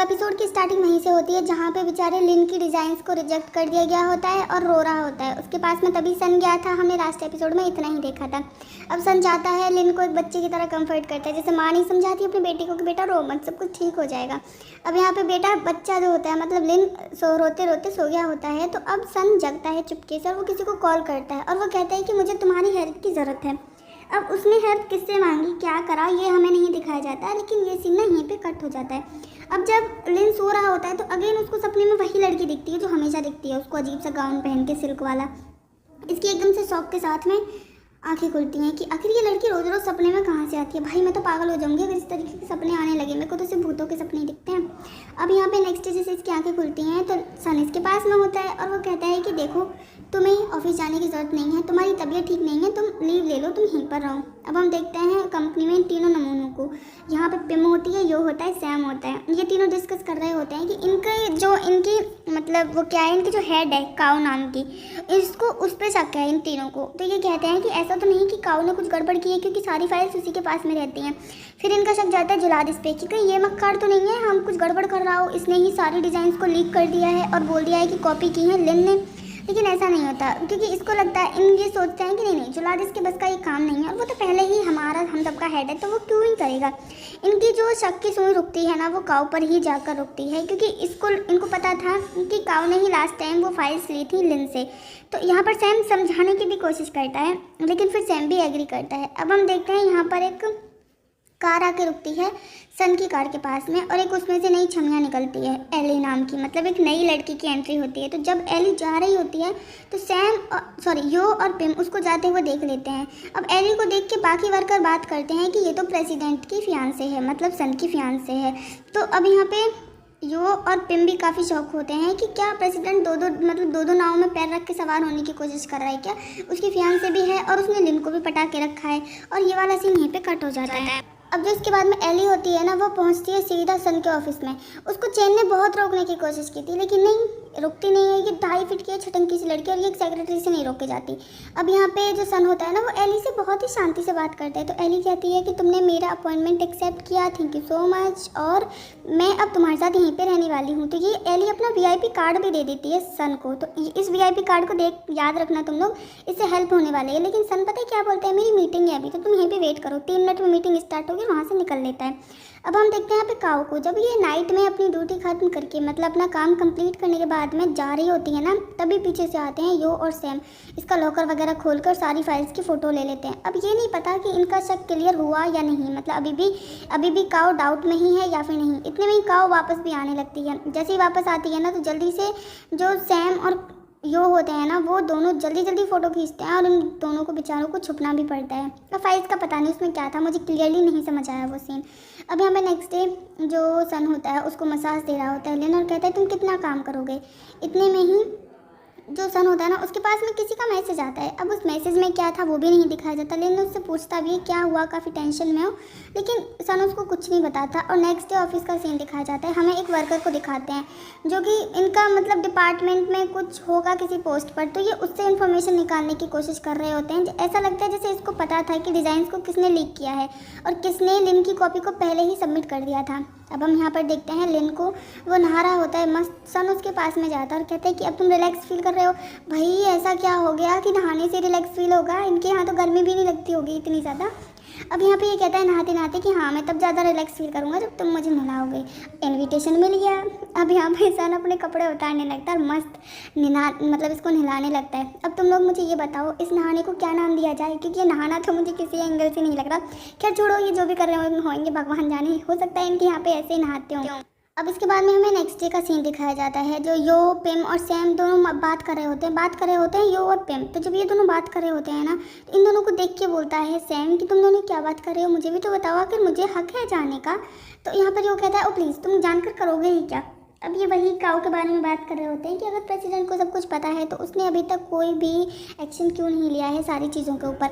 Episode की starting वहीं से होती है जहाँ पे बेचारे लिन की डिज़ाइंस को रिजेक्ट कर दिया गया होता है और रो रहा होता है। उसके पास में तभी सन गया था, हमने लास्ट एपिसोड में इतना ही देखा था। अब सन जाता है, लिन को एक बच्चे की तरह कंफर्ट करता है, जैसे माँ नहीं समझाती अपनी बेटी को कि बेटा रो मत, सब कुछ ठीक हो जाएगा। अब यहाँ पे बेटा बच्चा जो होता है, मतलब लिन रोते रोते सो गया होता है, तो अब सन जगता है चुपके से और वो किसी को कॉल करता है और वो कहता है कि मुझे तुम्हारी हेल्प की ज़रूरत है। अब उसने हेल्प किससे मांगी, क्या करा, ये हमें नहीं दिखाया जाता है, लेकिन ये सीन ना यहीं पे कट हो जाता है। अब जब लिन सो रहा होता है तो अगेन उसको सपने में वही लड़की दिखती है जो हमेशा दिखती है उसको, अजीब सा गाउन पहन के सिल्क वाला। इसकी एकदम से शौक के साथ में आंखें खुलती हैं कि आखिर ये लड़की रोज़ रोज़ सपने में कहाँ से आती है। भाई मैं तो पागल हो जाऊंगी अगर इस तरीके के सपने आने लगे, मेरे को तो सिर्फ भूतों के सपने ही दिखते हैं। अब यहाँ पे नेक्स्ट डे जैसे इसकी आंखें खुलती हैं तो सन इसके पास में होता है और वो कहता है कि देखो तुम्हें ऑफिस जाने की ज़रूरत नहीं है, तुम्हारी तबीयत ठीक नहीं है, तुम लीव ले लो, तुम यहीं पर रहो। अब हम देखते हैं कंपनी में इन तीनों नमूनों को, यहाँ पे पिम होती है, यो होता है, सैम होता है। ये तीनों डिस्कस कर रहे होते हैं कि इनकी मतलब वो क्या है, इनकी जो हेड है काऊ नाम की, इसको उस पर शक है इन तीनों को। तो ये कहते हैं कि ऐसा तो नहीं कि काऊ ने कुछ गड़बड़ की है, क्योंकि सारी फाइल्स उसी के पास में रहती हैं। फिर इनका शक जाता है जुलाद इस पे कि कहीं ये मक्कार तो नहीं है, हम कुछ गड़बड़ कर रहा हो, इसने ही सारी डिज़ाइंस को लीक कर दिया है और बोल दिया है कि कॉपी की है लिन ने। लेकिन ऐसा नहीं होता, क्योंकि इसको लगता है, इन ये सोचते हैं कि नहीं जुलाद इसके बस का ये काम नहीं है और वो तो पहले ही हम सबका हेड है, तो वो क्यों ही करेगा। इनकी जो शक की सुई रुकती है ना, वो काऊ पर ही जाकर रुकती है, क्योंकि इनको पता था कि काऊ ने ही लास्ट टाइम वो फाइल्स ली थी लिन से। तो यहाँ पर सैम समझाने की भी कोशिश करता है, लेकिन फिर सैम भी एग्री करता है। अब हम देखते हैं यहाँ पर एक कार आके रुकती है सन की कार के पास में और एक उसमें से नई छमियाँ निकलती है एली नाम की, मतलब एक नई लड़की की एंट्री होती है। तो जब एली जा रही होती है तो यो और पिम उसको जाते हुए देख लेते हैं। अब एली को देख के बाकी वर्कर बात करते हैं कि ये तो प्रेसिडेंट की फियांसे है, मतलब सन की फियांसे है। तो अब यहाँ पे यो और पिम भी काफ़ी शौक होते हैं कि क्या प्रेसिडेंट दो दो नावों में पैर रख के सवार होने की कोशिश कर रहा है क्या, उसकी फियांसे भी है और उसने लिन को भी पटा के रखा है। और ये वाला सीन यहीं पे कट हो जाता है। अब जो इसके बाद में एली होती है ना, वो पहुंचती है सीधा सन के ऑफिस में। उसको चैन ने बहुत रोकने की कोशिश की थी, लेकिन नहीं, रुकती नहीं है। ये 2.5 फीट की छटंकी सी लड़की और ये एक सेक्रेटरी से नहीं रोक के जाती। अब यहाँ पे जो सन होता है ना, वो एली से बहुत ही शांति से बात करता है। तो एली कहती है कि तुमने मेरा अपॉइंटमेंट एक्सेप्ट किया, थैंक यू सो मच, और मैं अब तुम्हारे साथ यहीं पे रहने वाली हूँ। तो ये एली अपना वीआईपी कार्ड भी दे देती है सन को। तो इस वीआईपी कार्ड को याद रखना तुम लोग, इससे हेल्प होने वाली है। लेकिन सन पता है क्या बोलता है, मेरी मीटिंग है अभी, तो तुम यहीं पर वेट करो, 3 मिनट में मीटिंग स्टार्ट होगी, वहाँ से निकल लेता है। अब हम देखते हैं यहाँ पे काऊ को, जब ये नाइट में अपनी ड्यूटी खत्म करके, मतलब अपना काम कंप्लीट करने के बाद में जा रही होती है ना, तभी पीछे से आते हैं यो और सैम। इसका लॉकर वगैरह खोलकर सारी फाइल्स की फ़ोटो ले लेते हैं। अब ये नहीं पता कि इनका शक क्लियर हुआ या नहीं, मतलब अभी भी काऊ डाउट में ही है या फिर नहीं। इतने में ही काऊ वापस भी आने लगती है। जैसे ही वापस आती है ना, तो जल्दी से जो सैम और यो होते हैं ना, वो दोनों जल्दी जल्दी फ़ोटो खींचते हैं और उन दोनों को बेचारों को छुपना भी पड़ता है। अब फाइल्स का पता नहीं उसमें क्या था, मुझे क्लियरली नहीं समझ आया वो सीन। अब यहाँ पे नेक्स्ट डे जो सन होता है उसको मसाज दे रहा होता है लिन और कहता है तुम कितना काम करोगे। इतने में ही जो सन होता है ना, उसके पास में किसी का मैसेज आता है। अब उस मैसेज में क्या था वो भी नहीं दिखाया जाता। लिन उससे पूछता भी है क्या हुआ, काफ़ी टेंशन में हो, लेकिन सन उसको कुछ नहीं बताता। और नेक्स्ट डे ऑफिस का सीन दिखाया जाता है। हमें एक वर्कर को दिखाते हैं जो कि इनका मतलब डिपार्टमेंट में कुछ होगा किसी पोस्ट पर, तो ये उससे इन्फॉर्मेशन निकालने की कोशिश कर रहे होते हैं। ऐसा लगता है जैसे इसको पता था कि डिज़ाइंस को किसने लीक किया है और किसने लिन की कॉपी को पहले ही सबमिट कर दिया था। अब हम यहाँ पर देखते हैं लिन को, वो नहा रहा होता है मस्त। सन उसके पास में जाता है और कहते हैं कि अब तुम रिलैक्स फील कर रहे हो। भाई ऐसा क्या हो गया कि नहाने से रिलैक्स फील होगा, इनके यहाँ तो गर्मी भी नहीं लगती होगी इतनी ज़्यादा। अब यहाँ पे ये कहता है नहाते नहाते कि हाँ मैं तब ज़्यादा रिलैक्स फील करूँगा जब तुम मुझे नहलाओगे। इनविटेशन मिल गया। अब यहाँ पे सन अपने कपड़े उतारने लगता है और मस्त मतलब इसको नहलाने लगता है। अब तुम लोग मुझे ये बताओ इस नहाने को क्या नाम दिया जाए, क्योंकि ये नहाना तो मुझे किसी एंगल से नहीं लग रहा। खैर छोड़ो, ये जो भी कर रहे होंगे भगवान जाने, हो सकता है इनके यहाँ पे ऐसे ही नहाते हों। अब इसके बाद में हमें नेक्स्ट डे का सीन दिखाया जाता है। जो यो पिम और सैम दोनों बात कर रहे होते हैं यो और पिम। तो जब ये दोनों बात कर रहे होते हैं ना, तो इन दोनों को देख के बोलता है सैम कि तुम दोनों क्या बात कर रहे हो, मुझे भी तो बताओ, आखिर मुझे हक है जाने का। तो यहाँ पर यो कहता है ओ प्लीज़ तुम जानकर करोगे ही क्या। अब ये वही काऊ के बारे में बात कर रहे होते हैं कि अगर प्रेसिडेंट को सब कुछ पता है तो उसने अभी तक कोई भी एक्शन क्यों नहीं लिया है सारी चीज़ों के ऊपर।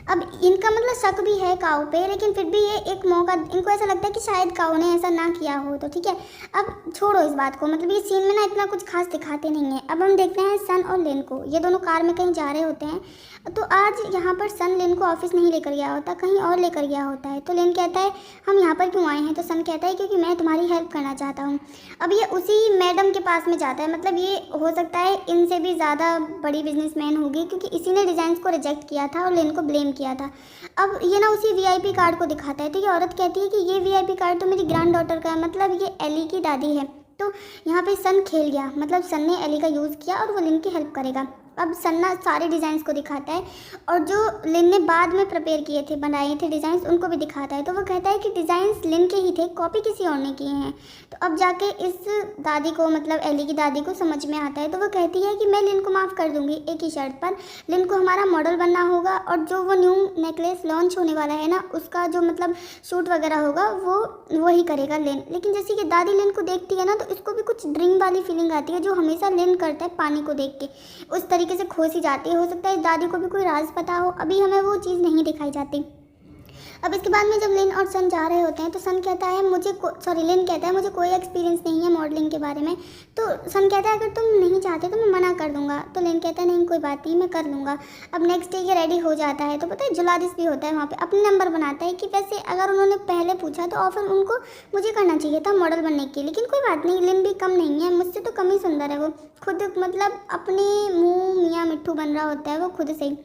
अब इनका मतलब शक भी है काऊ पे, लेकिन फिर भी ये एक मौका, इनको ऐसा लगता है कि शायद काऊ ने ऐसा ना किया हो, तो ठीक है। अब छोड़ो इस बात को, मतलब ये सीन में ना इतना कुछ खास दिखाते नहीं है। अब हम देखते हैं सन और लिन को, ये दोनों कार में कहीं जा रहे होते हैं। तो आज यहाँ पर सन लिन को ऑफिस नहीं लेकर गया होता, कहीं और लेकर गया होता है। तो लिन कहता है हम यहाँ पर क्यों आए हैं, तो सन कहता है क्योंकि मैं तुम्हारी हेल्प करना चाहता हूँ। अब ये उसी मैडम के पास में जाता है, मतलब ये हो सकता है इनसे भी ज़्यादा बड़ी बिजनेसमैन होगी, क्योंकि इसी ने डिज़ाइंस को रिजेक्ट किया था और लिन को ब्लेम किया था। अब ये ना उसी वीआईपी कार्ड को दिखाता है। तो ये औरत कहती है कि ये वीआईपी कार्ड तो मेरी ग्रैंड डॉटर का है, मतलब ये एली की दादी है। तो यहाँ पे सन खेल गया, मतलब सन ने एली का यूज़ किया और वो लिन की हेल्प करेगा। अब सन ना सारे डिज़ाइंस को दिखाता है, और जो लिन ने बाद में प्रिपेयर किए थे, बनाए थे डिज़ाइंस, उनको भी दिखाता है। तो वो कहता है कि डिज़ाइंस लिन के ही थे, कॉपी किसी और ने किए हैं। तो अब जाके इस दादी को, मतलब एली की दादी को समझ में आता है। तो वो कहती है कि मैं लिन को माफ़ कर दूंगी, एक ही शर्त पर, लिन को हमारा मॉडल बनना होगा, और जो वो न्यू नेकलेस लॉन्च होने वाला है ना, उसका जो मतलब शूट वगैरह होगा वो ही करेगा लिन। लेकिन जैसे कि दादी लिन को देखती है ना, तो इसको भी कुछ ड्रीम वाली फीलिंग आती है, जो हमेशा लिन करता है पानी को देख के, उस तरीके से खो सी जाती है। हो सकता है दादी को भी कोई राज पता हो, अभी हमें वो चीज़ नहीं दिखाई जाती। अब इसके बाद में जब लिन और सन जा रहे होते हैं, तो सन कहता है लिन कहता है मुझे कोई एक्सपीरियंस नहीं है मॉडलिंग के बारे में। तो सन कहता है अगर तुम नहीं चाहते तो मैं मना कर दूंगा। तो लिन कहता है नहीं कोई बात नहीं, मैं कर लूँगा। अब नेक्स्ट डे ये रेडी हो जाता है, तो पता है जुलादिस भी होता है वहाँ पे, अपने नंबर बनाता है कि वैसे अगर उन्होंने पहले पूछा तो ऑफर उनको मुझे करना चाहिए था मॉडल बनने के, लेकिन कोई बात नहीं, लिन भी कम नहीं है, मुझसे तो कम ही सुंदर है वो खुद, मतलब अपने मुँह मियाँ मिट्ठू बन रहा होता है वो खुद से ही।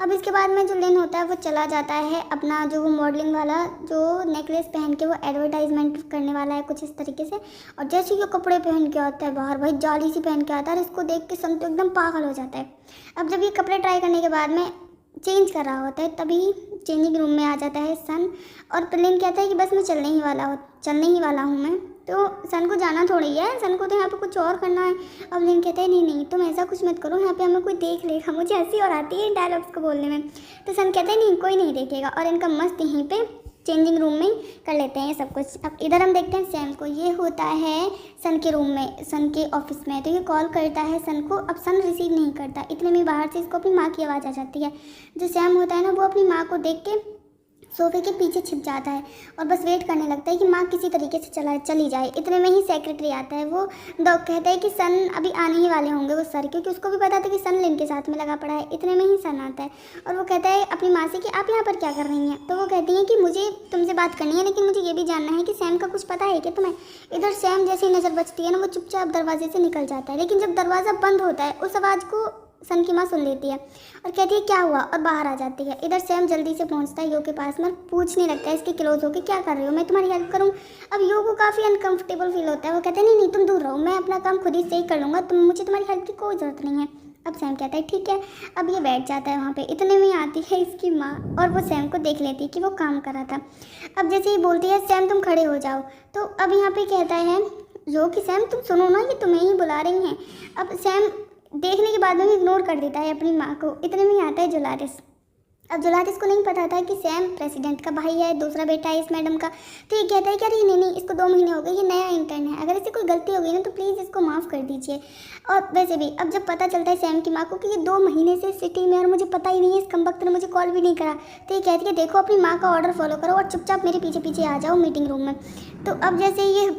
अब इसके बाद में जो लिन होता है वो चला जाता है अपना जो वो मॉडलिंग वाला जो नेकलेस पहन के वो एडवर्टाइजमेंट करने वाला है कुछ इस तरीके से। और जैसे ही कपड़े पहन के आता है बाहर, भाई जाली सी पहन के आता है, और इसको देख के सन तो एकदम पागल हो जाता है। अब जब ये कपड़े ट्राई करने के बाद में चेंज कर रहा होता है, तभी चेंजिंग रूम में आ जाता है सन, और लिन कहता है कि बस मैं चलने ही वाला हूँ मैं। तो सन को जाना थोड़ी है, सन को तो यहाँ पे कुछ और करना है। अब लिन कहता है नहीं तुम ऐसा कुछ मत करो, यहाँ पे हमें कोई देख लेगा। मुझे हंसी और आती है इन डायलॉग्स को बोलने में। तो सन कहता है नहीं कोई नहीं देखेगा, और इनका मस्त यहीं पे चेंजिंग रूम में कर लेते हैं ये सब कुछ। अब इधर हम देखते हैं सैम को, ये होता है सन के रूम में, सन के ऑफिस में। तो ये कॉल करता है सन को, अब सन रिसीव नहीं करता, इतने में बाहर से इसको अपनी माँ की आवाज़ आ जाती है। जो सैम होता है ना, वो अपनी माँ को देख के सोफे के पीछे छिप जाता है और बस वेट करने लगता है कि माँ किसी तरीके से चली जाए। इतने में ही सेक्रेटरी आता है, वो कहता है कि सन अभी आने ही वाले होंगे वो सर, क्योंकि उसको भी पता था कि सन लिन के साथ में लगा पड़ा है। इतने में ही सन आता है और वो कहता है अपनी माँ से कि आप यहाँ पर क्या कर रही हैं। तो वो कहती हैं कि मुझे तुमसे बात करनी है, लेकिन मुझे ये भी जानना है कि सैम का कुछ पता है कि तुम्हें। इधर सैम जैसे ही नज़र बचती है ना, वो चुपचाप दरवाजे से निकल जाता है, लेकिन जब दरवाज़ा बंद होता है उस आवाज़ को सन की माँ सुन लेती है और कहती है क्या हुआ, और बाहर आ जाती है। इधर सैम जल्दी से पहुंचता है यो के पास में, पूछने लगता है इसके क्लोज होकर क्या कर रहे हो, मैं तुम्हारी हेल्प करूं। अब यो को काफ़ी अनकंफर्टेबल फील होता है, वो कहते हैं नहीं तुम दूर रहो, मैं अपना काम खुद ही सही कर लूँगा, मुझे तुम्हारी हेल्प की कोई ज़रूरत नहीं है। अब सैम कहता है ठीक है। अब ये बैठ जाता है वहाँ पे। इतने में आती है इसकी माँ और वो सैम को देख लेती है कि वो काम कर रहा था। अब जैसे ही बोलती है सैम तुम खड़े हो जाओ, तो अब यहाँ पे कहता है जो कि सैम तुम सुनो ना, ये तुम्हें ही बुला रही हैं। अब सैम देखने के बाद में इग्नोर कर देता है अपनी माँ को। इतने में आता है जुलारिस। अब जुलारिस को नहीं पता था कि सैम प्रेसिडेंट का भाई है, दूसरा बेटा है इस मैडम का। तो ये कहता है कि अरे नहीं इसको 2 महीने हो गए, ये नया इंटर्न है, अगर इससे कोई गलती हो गई ना तो प्लीज़ इसको माफ़ कर दीजिए। और वैसे भी अब जब पता चलता है सैम की माँ को कि ये 2 महीने से सिटी में और मुझे पता ही नहीं है, इस कमबख्त ने मुझे कॉल भी नहीं करा, तो ये कहती है देखो अपनी माँ का ऑर्डर फॉलो करो और चुपचाप मेरे पीछे पीछे आ जाओ मीटिंग रूम में। तो अब जैसे ये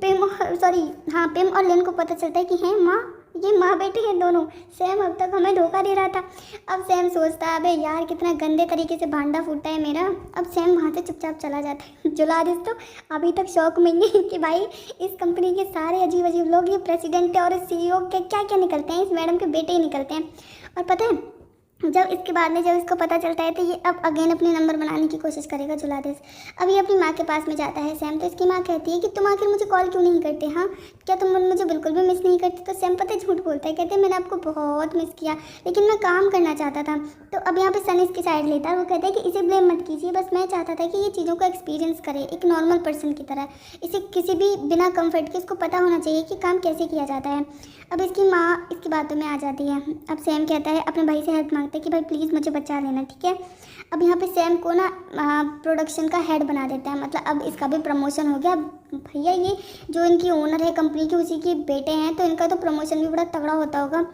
पिम और लिन को पता चलता है कि हैं माँ, ये माँ बेटी हैं दोनों, सैम अब तक हमें धोखा दे रहा था। अब सैम सोचता है अबे यार कितना गंदे तरीके से भांडा फूटा है मेरा। अब सैम वहाँ से चुपचाप चला जाता है। जुलारिस तो अभी तक शौक में ही है कि भाई इस कंपनी के सारे अजीब अजीब लोग, ये प्रेसिडेंट और सीईओ के क्या क्या निकलते हैं, इस मैडम के बेटे ही निकलते हैं। और पता है जब इसके बाद में जब इसको पता चलता है तो ये अब अगेन अपने नंबर बनाने की कोशिश करेगा जुलारिस। अब ये अपनी माँ के पास में जाता है सैम। तो इसकी माँ कहती है कि तुम आखिर मुझे कॉल क्यों नहीं करते, हाँ क्या तुम मुझे बिल्कुल भी मिस नहीं करते। तो सैम पता है झूठ बोलता है, कहते हैं मैंने आपको बहुत मिस किया लेकिन मैं काम करना चाहता था। तो अब यहाँ पे सन इसकी साइड लेता है, वो कहता है कि इसे ब्लेम मत कीजिए, बस मैं चाहता था कि ये चीज़ों को एक्सपीरियंस करे एक नॉर्मल पर्सन की तरह, इसे किसी भी बिना कम्फर्ट के इसको पता होना चाहिए कि काम कैसे किया जाता है। अब इसकी माँ इसकी बातों में आ जाती है। अब सैम कहता है अपने भाई से हेल्प मांगता करता है कि भाई प्लीज़ मुझे बचा लेना, ठीक है। अब यहाँ पे सैम को ना प्रोडक्शन का हेड बना देता है, मतलब अब इसका भी प्रमोशन हो गया। भैया ये जो इनकी ओनर है कंपनी की, उसी के बेटे हैं, तो इनका तो प्रमोशन भी बड़ा तगड़ा होता होगा।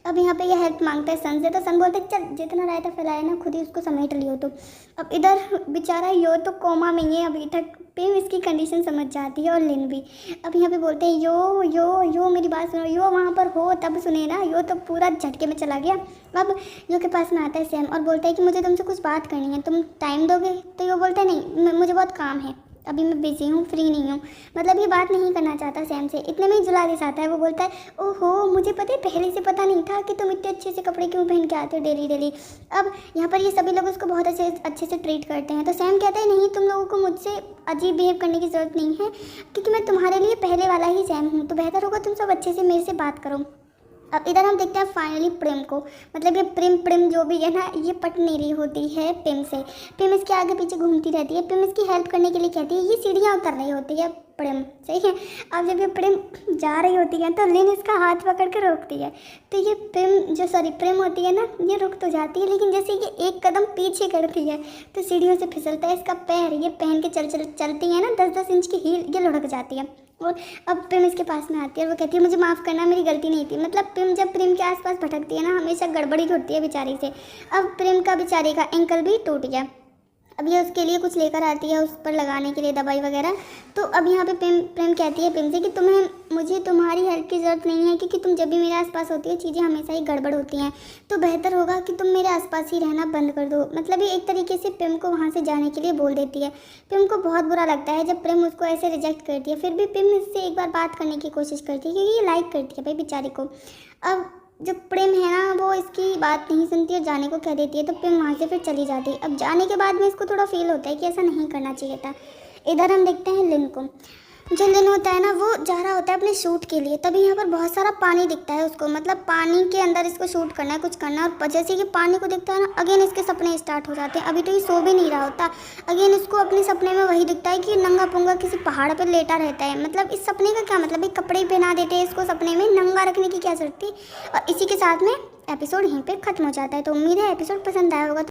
अब यहाँ पे ये हेल्प मांगता है सन से, तो सन बोलते चल जितना रायता फैलाया ना खुद ही उसको समेट लियो। तो अब इधर बेचारा यो तो कोमा में ही है अभी तक। पिम इसकी कंडीशन समझ जाती है और लिन भी। अब यहाँ पे बोलते हैं यो यो यो मेरी बात सुनो, यो वहाँ पर हो तब सुने ना। यो तो पूरा झटके में चला गया। अब यो के पास में आता है सैम और बोलता है कि मुझे तुमसे कुछ बात करनी है, तुम टाइम दोगे? तो यो बोलता है नहीं, मुझे बहुत काम है, अभी मैं बिजी हूँ, फ्री नहीं हूँ। मतलब ये बात नहीं करना चाहता सैम से। इतने में ही जुलालिस आता है। वो बोलता है ओहो मुझे पता है, पहले से पता नहीं था कि तुम इतने अच्छे से कपड़े क्यों पहन के आते हो डेली डेली। अब यहाँ पर ये सभी लोग उसको बहुत अच्छे से ट्रीट करते हैं। तो सैम कहता है नहीं, तुम लोगों को मुझसे अजीब बिहेव करने की ज़रूरत नहीं है, क्योंकि मैं तुम्हारे लिए पहले वाला ही सैम हूँ। तो बेहतर होगा तुम सब अच्छे से मेरे से बात करो। अब इधर हम देखते हैं फाइनली प्रेम को, मतलब ये प्रेम जो भी है ना, ये पट नहीं रही होती है पिम से। पिम इसके आगे पीछे घूमती रहती है। पिम इसकी हेल्प करने के लिए कहती है, ये सीढ़ियाँ उतर रही होती है प्रेम, सही है। अब जब ये प्रेम जा रही होती है तो लिन इसका हाथ पकड़ कर रोकती है। तो ये प्रेम होती है ना, ये रुक तो जाती है, लेकिन जैसे ये एक कदम पीछे करती है तो सीढ़ियों से फिसलता है इसका पैर। ये पहन के चलती है ना 10-10 इंच की हील, ये लुढ़क जाती है। और अब प्रेम इसके पास में आती है और वो कहती है मुझे माफ़ करना, मेरी गलती नहीं थी। मतलब प्रेम जब प्रेम के आसपास भटकती है ना, हमेशा गड़बड़ी होती है बेचारी से। अब प्रेम का बेचारी का एंकल भी टूट गया। अब ये उसके लिए कुछ लेकर आती है, उस पर लगाने के लिए दवाई वगैरह। तो अब यहाँ पे प्रेम कहती है पिम से कि मुझे तुम्हारी हेल्प की ज़रूरत नहीं है, क्योंकि तुम जब भी मेरे आसपास होती हो चीज़ें हमेशा ही गड़बड़ होती हैं। तो बेहतर होगा कि तुम मेरे आसपास ही रहना बंद कर दो। मतलब ये एक तरीके से पिम को वहाँ से जाने के लिए बोल देती है। पिम को बहुत बुरा लगता है जब प्रेम उसको ऐसे रिजेक्ट करती है। फिर भी पिम इससे एक बार बात करने की कोशिश करती है, क्योंकि ये लाइक करती है भाई बेचारी को। अब जब प्रेम है ना, वो इसकी बात नहीं सुनती और जाने को कह देती है, तो प्रेम वहाँ से फिर चली जाती है। अब जाने के बाद में इसको थोड़ा फील होता है कि ऐसा नहीं करना चाहिए था। इधर हम देखते हैं लिन को। जो लिन होता है ना, वो जा रहा होता है अपने शूट के लिए। तभी यहाँ पर बहुत सारा पानी दिखता है उसको, मतलब पानी के अंदर इसको शूट करना है, कुछ करना है। और जैसे कि पानी को दिखता है ना, अगेन इसके सपने स्टार्ट हो जाते हैं। अभी तो ये सो भी नहीं रहा होता, अगेन इसको अपने सपने में वही दिखता है कि नंगा पुंगा किसी पहाड़ पर लेटा रहता है। मतलब इस सपने का क्या मतलब है, कपड़े पहना देते हैं इसको सपने में, नंगा रखने की क्या जरूरत थी। और इसी के साथ में एपिसोड यहीं पर खत्म हो जाता है। तो उम्मीद है एपिसोड पसंद आया होगा।